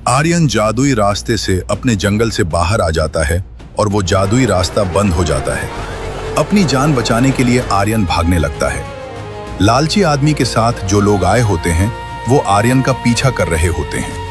आर्यन जादुई रास्ते से अपने जंगल से बाहर आ जाता है और वो जादुई रास्ता बंद हो जाता है। अपनी जान बचाने के लिए आर्यन भागने लगता है। लालची आदमी के साथ जो लोग आए होते हैं वो आर्यन का पीछा कर रहे होते हैं।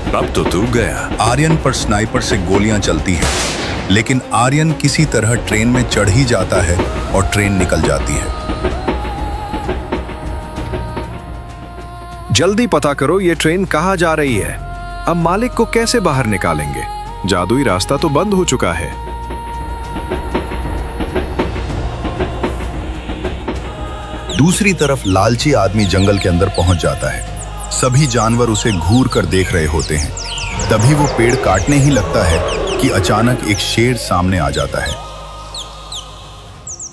अब तो तू गया। आर्यन पर स्नाइपर से गोलियां चलती हैं, लेकिन आर्यन किसी तरह ट्रेन में चढ़ ही जाता है और ट्रेन निकल जाती है। जल्दी पता करो ये ट्रेन कहाँ जा रही है। अब मालिक को कैसे बाहर निकालेंगे? जादुई रास्ता तो बंद हो चुका है। दूसरी तरफ लालची आदमी जंगल के अंदर पहुंच जाता है। सभी जानवर उसे घूर कर देख रहे होते हैं। तभी वो पेड़ काटने ही लगता है कि अचानक एक शेर सामने आ जाता है।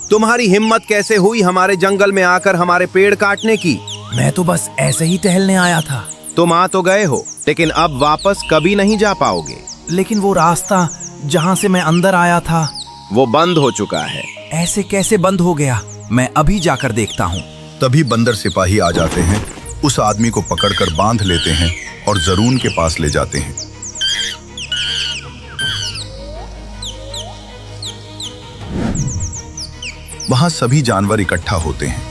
तुम्हारी हिम्मत कैसे हुई हमारे जंगल में आकर हमारे पेड़ काटने की? मैं तो बस ऐसे ही टहलने आया था। तुम आ तो गए हो, लेकिन अब वापस कभी नहीं जा पाओगे। लेकिन वो रास्ता जहाँ से मैं अंदर आया था वो बंद हो चुका है। ऐसे कैसे बंद हो गया? मैं अभी जाकर देखता हूँ। तभी बंदर सिपाही आ जाते हैं, उस आदमी को पकड़कर बांध लेते हैं और जरून के पास ले जाते हैं। वहां सभी जानवर इकट्ठा होते हैं।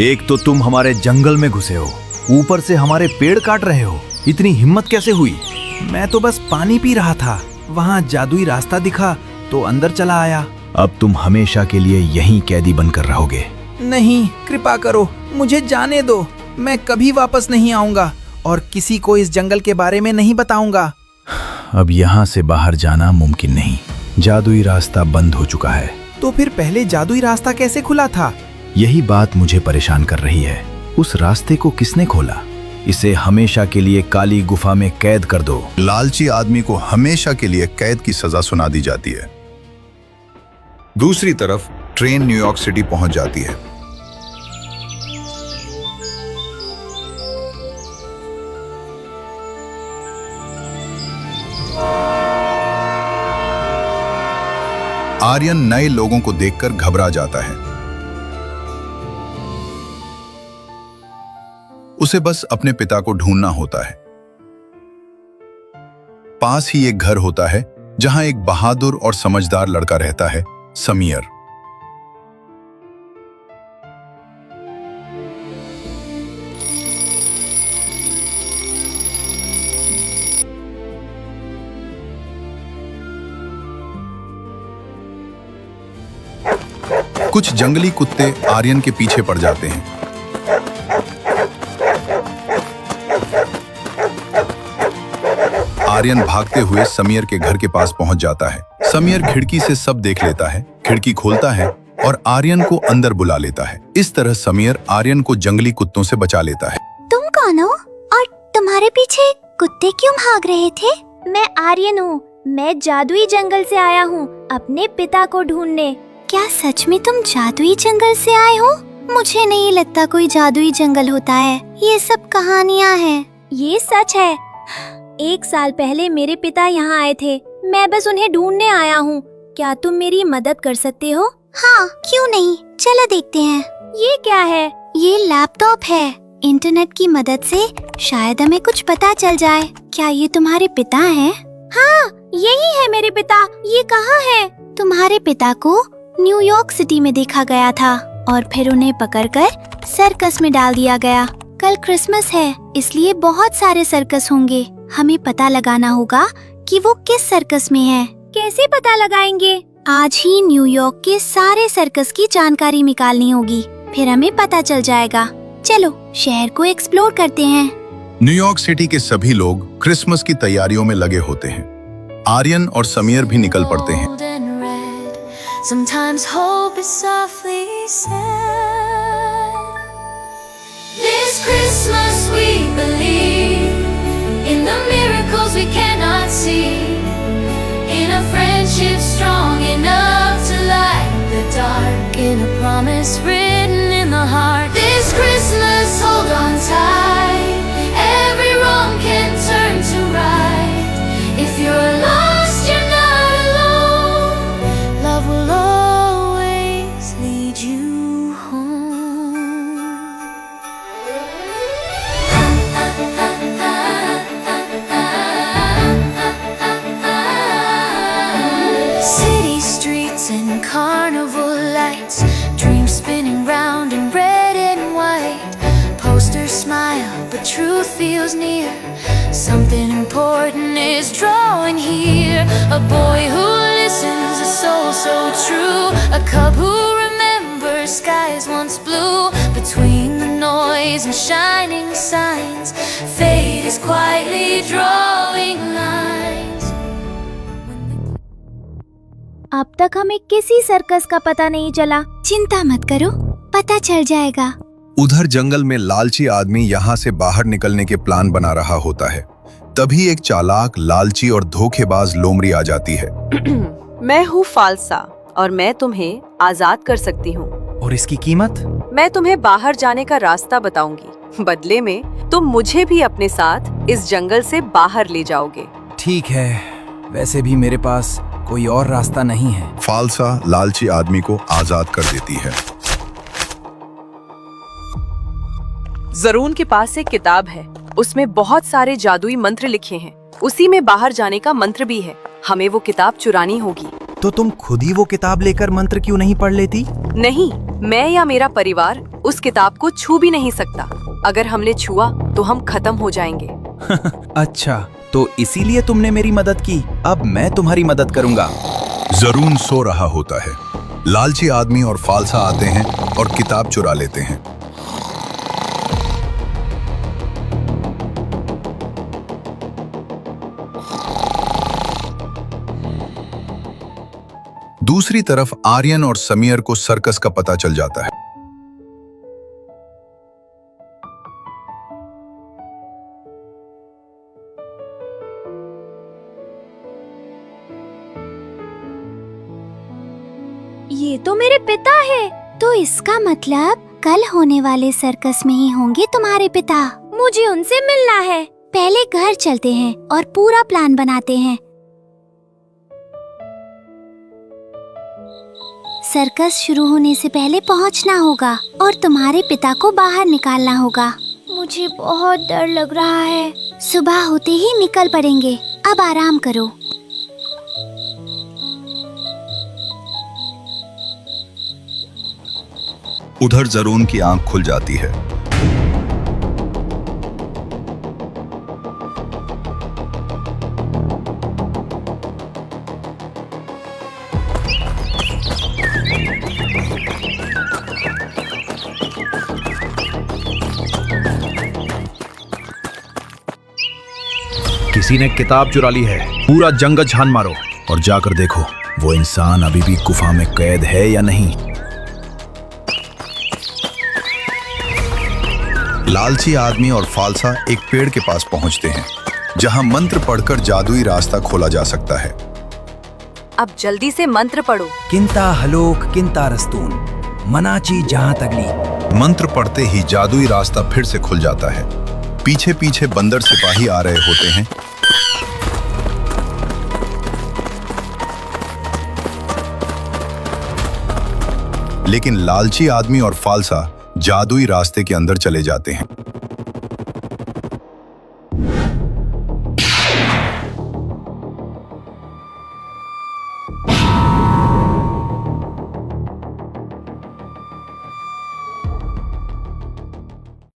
एक तो तुम हमारे जंगल में घुसे हो, ऊपर से हमारे पेड़ काट रहे हो। इतनी हिम्मत कैसे हुई? मैं तो बस पानी पी रहा था, वहां जादुई रास्ता दिखा तो अंदर चला आया। अब तुम हमेशा के लिए यहीं कैदी बनकर रहोगे। नहीं, कृपा करो, मुझे जाने दो। मैं कभी वापस नहीं आऊंगा और किसी को इस जंगल के बारे में नहीं बताऊंगा। अब यहाँ से बाहर जाना मुमकिन नहीं। जादुई रास्ता बंद हो चुका है। तो फिर पहले जादुई रास्ता कैसे खुला था? यही बात मुझे परेशान कर रही है। उस रास्ते को किसने खोला? इसे हमेशा के लिए काली गुफा में कैद कर दो। लालची आदमी को हमेशा के लिए कैद की सजा सुना दी जाती है। दूसरी तरफ ट्रेन न्यूयॉर्क सिटी पहुंच जाती है। आर्यन नए लोगों को देखकर घबरा जाता है। उसे बस अपने पिता को ढूंढना होता है। पास ही एक घर होता है जहां एक बहादुर और समझदार लड़का रहता है, समीर। कुछ जंगली कुत्ते आर्यन के पीछे पड़ जाते हैं। आर्यन भागते हुए समीर के घर के पास पहुंच जाता है। समीर खिड़की से सब देख लेता है, खिड़की खोलता है और आर्यन को अंदर बुला लेता है। इस तरह समीर आर्यन को जंगली कुत्तों से बचा लेता है। तुम कौन हो और तुम्हारे पीछे कुत्ते क्यों भाग रहे थे? मैं आर्यन हूँ। मैं जादुई जंगल से आया हूँ अपने पिता को ढूंढने। क्या सच में तुम जादुई जंगल से आए हो? मुझे नहीं लगता कोई जादुई जंगल होता है। ये सब कहानियाँ हैं। ये सच है। 1 साल पहले मेरे पिता यहाँ आए थे। मैं बस उन्हें ढूंढने आया हूँ। क्या तुम मेरी मदद कर सकते हो? हाँ, क्यों नहीं, चलो देखते हैं। ये क्या है? ये लैपटॉप है। इंटरनेट की मदद से शायद हमें कुछ पता चल जाए। क्या ये तुम्हारे पिता हैं? हाँ, यही है मेरे पिता। ये कहाँ है? तुम्हारे पिता को न्यूयॉर्क सिटी में देखा गया था और फिर उन्हें पकड़कर सर्कस में डाल दिया गया। कल क्रिसमस है, इसलिए बहुत सारे सर्कस होंगे। हमें पता लगाना होगा कि वो किस सर्कस में है। कैसे पता लगाएंगे? आज ही न्यूयॉर्क के सारे सर्कस की जानकारी निकालनी होगी, फिर हमें पता चल जाएगा। चलो शहर को एक्सप्लोर करते हैं। न्यूयॉर्क सिटी के सभी लोग क्रिसमस की तैयारियों में लगे होते हैं। आर्यन और समीर भी निकल पड़ते हैं। Sometimes hope is softly said. This Christmas we believe in the miracles we cannot see, in a friendship strong enough to light the dark, in a promise promise written in the heart. This Christmas, hold on tight. Every wrong can turn to right. If you're lost, you're not alone. Love will always lead you home. City streets and carnival lights, dreams spinning round in red and white. Posters smile, but truth feels near. Something important is drawing here. A boy who listens, a soul so true. A cub who remembers skies once blue. Between the noise and shining signs, fate is quietly drawing lines. अब तक हमें किसी circus का पता नहीं चला। चिंता मत करो, पता चल जाएगा। उधर जंगल में लालची आदमी यहाँ से बाहर निकलने के प्लान बना रहा होता है। तभी एक चालाक, लालची और धोखेबाज लोमड़ी आ जाती है। मैं हूँ फालसा और मैं तुम्हें आजाद कर सकती हूँ। और इसकी कीमत? मैं तुम्हें बाहर जाने का रास्ता बताऊंगी। बदले में तुम मुझे भी अपने साथ इस जंगल से बाहर ले जाओगे। ठीक है, वैसे भी मेरे पास कोई और रास्ता नहीं है। फालसा लालची आदमी को आजाद कर देती है। जरून के पास एक किताब है, उसमें बहुत सारे जादुई मंत्र लिखे हैं। उसी में बाहर जाने का मंत्र भी है। हमें वो किताब चुरानी होगी। तो तुम खुद ही वो किताब लेकर मंत्र क्यों नहीं पढ़ लेती? नहीं, मैं या मेरा परिवार उस किताब को छू भी नहीं सकता। अगर हमने छुआ तो हम खत्म हो जाएंगे। अच्छा, तो इसीलिए तुमने मेरी मदद की। अब मैं तुम्हारी मदद करूंगा। जरून सो रहा होता है। लालची आदमी और फालसा आते हैं और किताब चुरा लेते हैं। दूसरी तरफ आर्यन और समीर को सर्कस का पता चल जाता है। ये तो मेरे पिता है। तो इसका मतलब कल होने वाले सर्कस में ही होंगे तुम्हारे पिता। मुझे उनसे मिलना है। पहले घर चलते हैं और पूरा प्लान बनाते हैं। सर्कस शुरू होने से पहले पहुंचना होगा और तुम्हारे पिता को बाहर निकालना होगा। मुझे बहुत डर लग रहा है। सुबह होते ही निकल पड़ेंगे। अब आराम करो। उधर जरून की आंख खुल जाती है। किसी ने किताब चुरा ली है। पूरा जंगल छान मारो और जाकर देखो वो इंसान अभी भी गुफा में कैद है या नहीं। लालची आदमी और फालसा एक पेड़ के पास पहुंचते हैं, जहां मंत्र पढ़कर जादुई रास्ता खोला जा सकता है। अब जल्दी से मंत्र पढ़ो। किंता हलोक किंता रस्तून, मनाची जहां तगली। मंत्र पढ़ते ही जादुई रास्ता फिर से खुल जाता है। पीछे पीछे बंदर सिपाही आ रहे होते हैं। लेकिन लालची आदमी और फालसा जादुई रास्ते के अंदर चले जाते हैं।